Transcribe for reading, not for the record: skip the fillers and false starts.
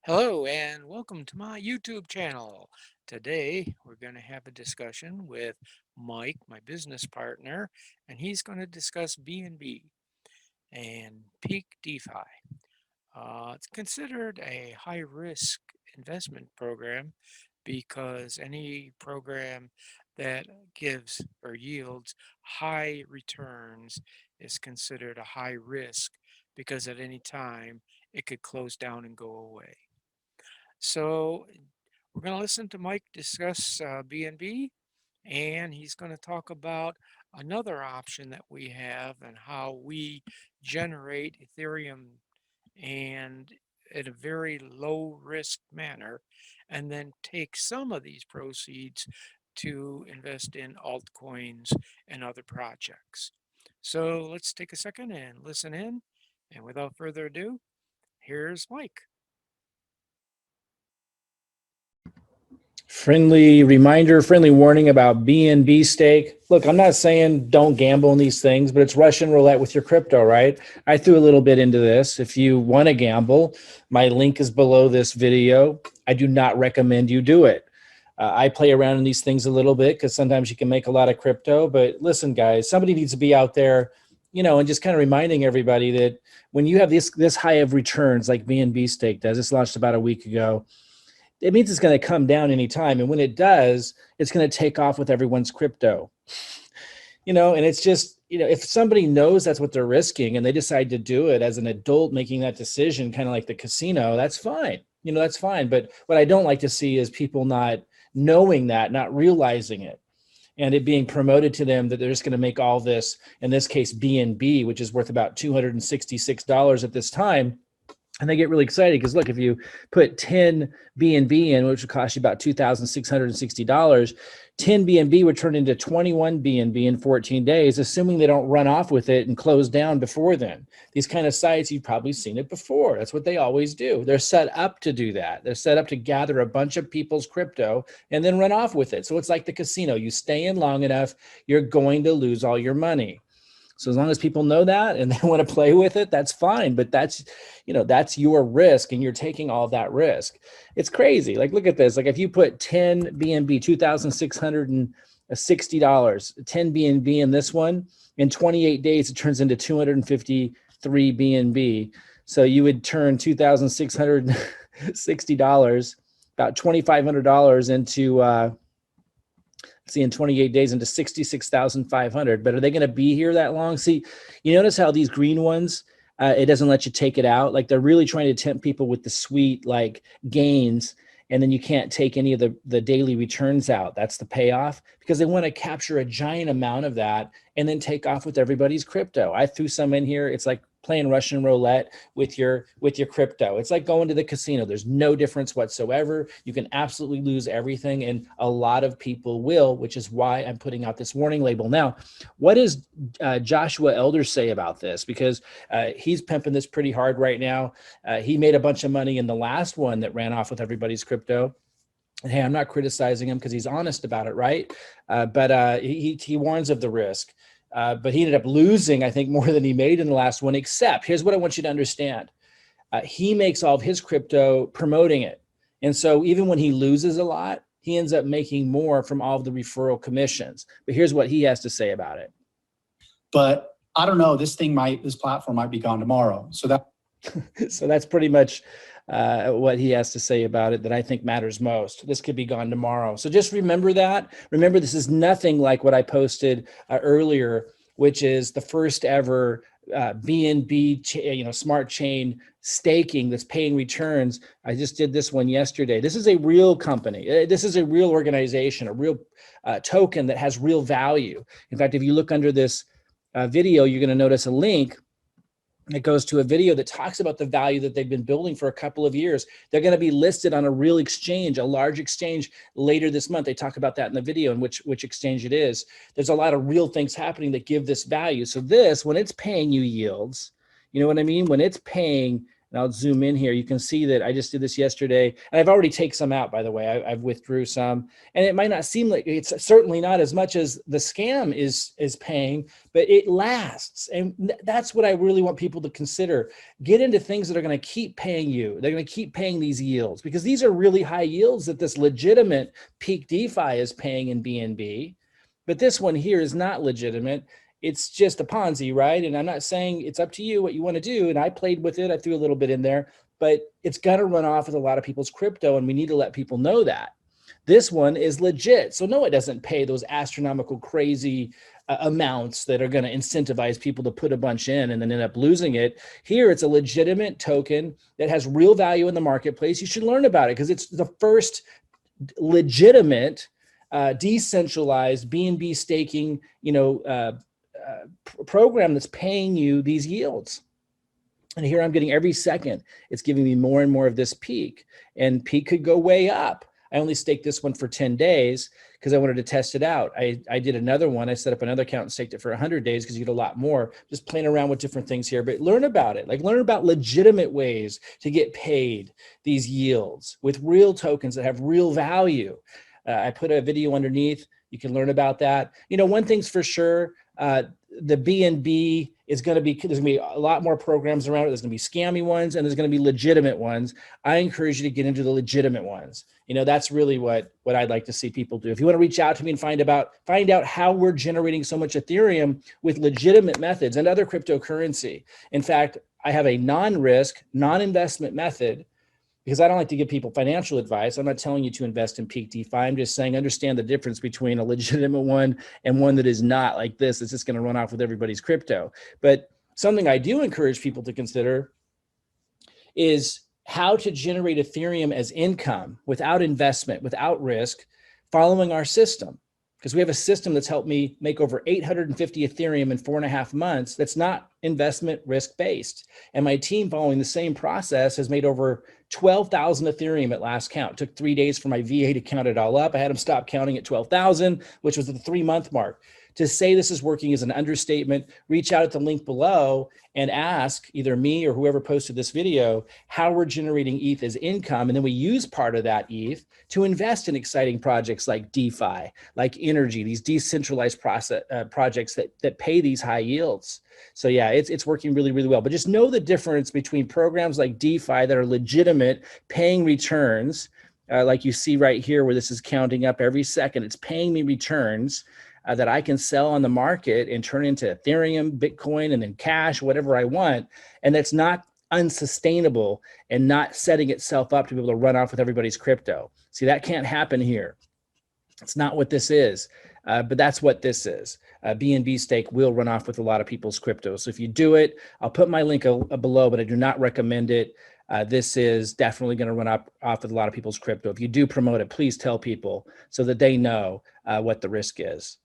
Hello and welcome to my YouTube channel. Today we're going to have a discussion with Mike, my business partner, and he's going to discuss BNB and Peak DeFi. It's considered a high risk investment program because any program that gives or yields high returns is considered a high risk because at any time it could close down and go away. So we're going to listen to Mike discuss BNB, and he's going to talk about another option that we have and how we generate Ethereum and in a very low risk manner, and then take some of these proceeds to invest in altcoins and other projects. So let's take a second and listen in. And without further ado, here's Mike. Friendly reminder, friendly warning about BNB stake. Look, I'm not saying don't gamble in these things, but it's Russian roulette with your crypto, right? I threw a little bit into this. If you want to gamble, my link is below this video. I do not recommend you do it. I play around in these things a little bit because sometimes you can make a lot of crypto. But listen, guys, somebody needs to be out there, and just kind of reminding everybody that when you have this high of returns like BNB stake does, this launched about a week ago, it means it's going to come down anytime. And when it does, it's going to take off with everyone's crypto. And it's just, if somebody knows that's what they're risking and they decide to do it as an adult making that decision, kind of like the casino, that's fine. That's fine. But what I don't like to see is people not knowing that, not realizing it, and it being promoted to them that they're just going to make all this, in this case, BNB, which is worth about $266 at this time. And they get really excited because look, if you put 10 BNB in, which would cost you about $2,660, 10 BNB would turn into 21 BNB in 14 days, assuming they don't run off with it and close down before then. These kind of sites, you've probably seen it before. That's what they always do. They're set up to do that. They're set up to gather a bunch of people's crypto and then run off with it. So it's like the casino. You stay in long enough, you're going to lose all your money. So as long as people know that and they want to play with it, that's fine. But that's your risk, and you're taking all of that risk. It's crazy. Like, look at this. Like, if you put 10 BNB, $2,660, 10 BNB in this one, in 28 days, it turns into 253 BNB. So you would turn $2,660, about $2,500 into, in 28 days into 66,500. But are they going to be here that long? See, you notice how these green ones, it doesn't let you take it out. Like, they're really trying to tempt people with the sweet like gains, and then you can't take any of the daily returns out. That's the payoff, because they want to capture a giant amount of that and then take off with everybody's crypto. I threw some in here. It's like playing Russian roulette with your crypto. It's like going to the casino. There's no difference whatsoever. You can absolutely lose everything, and a lot of people will, which is why I'm putting out this warning label. Now, what does Joshua Elder say about this? Because he's pimping this pretty hard right now. He made a bunch of money in the last one that ran off with everybody's crypto. And hey, I'm not criticizing him because he's honest about it, right? But he warns of the risk. But he ended up losing, I think, more than he made in the last one, except here's what I want you to understand. He makes all of his crypto promoting it. And so even when he loses a lot, he ends up making more from all of the referral commissions. But here's what he has to say about it. But I don't know, this platform might be gone tomorrow. So that's pretty much what he has to say about it that I think matters most. This could be gone tomorrow. So just remember that. Remember, this is nothing like what I posted earlier, which is the first ever BNB Smart Chain staking that's paying returns. I just did this one yesterday. This is a real company. This is a real organization, a real token that has real value. In fact, if you look under this video, you're going to notice a link. It goes to a video that talks about the value that they've been building for a couple of years. They're going to be listed on a real exchange, a large exchange, later this month. They talk about that in the video and which exchange it is. There's a lot of real things happening that give this value. So this, when it's paying you yields, you know what I mean? When it's paying And I'll zoom in here. You can see that I just did this yesterday, and I've already taken some out, by the way. I've withdrew some, and it might not seem like it's certainly not as much as the scam is paying, but it lasts. And that's what I really want people to consider. Get into things that are going to keep paying you. They're going to keep paying these yields, because these are really high yields that this legitimate PeakDefi is paying in BNB. But this one here is not legitimate. It's just a Ponzi, right? And I'm not saying, it's up to you what you want to do. And I played with it. I threw a little bit in there, but it's going to run off with a lot of people's crypto. And we need to let people know that. This one is legit. So no, it doesn't pay those astronomical, crazy amounts that are going to incentivize people to put a bunch in and then end up losing it. Here, it's a legitimate token that has real value in the marketplace. You should learn about it, because it's the first legitimate decentralized BNB staking, program that's paying you these yields. And here I'm getting every second, it's giving me more and more of this peak, and peak could go way up. I only staked this one for 10 days because I wanted to test it out. I did another one. I set up another account and staked it for 100 days because you get a lot more. Just playing around with different things here, but learn about it. Like, learn about legitimate ways to get paid these yields with real tokens that have real value. I put a video underneath. You can learn about that. One thing's for sure, the BNB is going to be, there's going to be a lot more programs around it. There's going to be scammy ones, and there's going to be legitimate ones. I encourage you to get into the legitimate ones. That's really what I'd like to see people do. If you want to reach out to me and find out how we're generating so much Ethereum with legitimate methods and other cryptocurrency. In fact, I have a non-risk, non-investment method, because I don't like to give people financial advice. I'm not telling you to invest in PeakDefi. I'm just saying, understand the difference between a legitimate one and one that is not like this. It's just going to run off with everybody's crypto. But something I do encourage people to consider is how to generate Ethereum as income without investment, without risk, following our system. Because we have a system that's helped me make over 850 Ethereum in 4.5 months. That's not investment risk based. And my team, following the same process, has made over 12,000 Ethereum at last count. It took 3 days for my VA to count it all up. I had him stop counting at 12,000, which was at the 3-month mark. To say this is working is an understatement. Reach out at the link below and ask either me or whoever posted this video how we're generating ETH as income. And then we use part of that ETH to invest in exciting projects like DeFi, like energy, these decentralized projects that pay these high yields. So yeah, it's working really, really well. But just know the difference between programs like DeFi that are legitimate, paying returns, like you see right here where this is counting up every second. It's paying me returns that I can sell on the market and turn into Ethereum, Bitcoin, and then cash, whatever I want. And that's not unsustainable and not setting itself up to be able to run off with everybody's crypto. See, that can't happen here. It's not what this is, but that's what this is. BNB Stake will run off with a lot of people's crypto. So if you do it, I'll put my link below, but I do not recommend it. This is definitely going to run off with a lot of people's crypto. If you do promote it, please tell people so that they know what the risk is.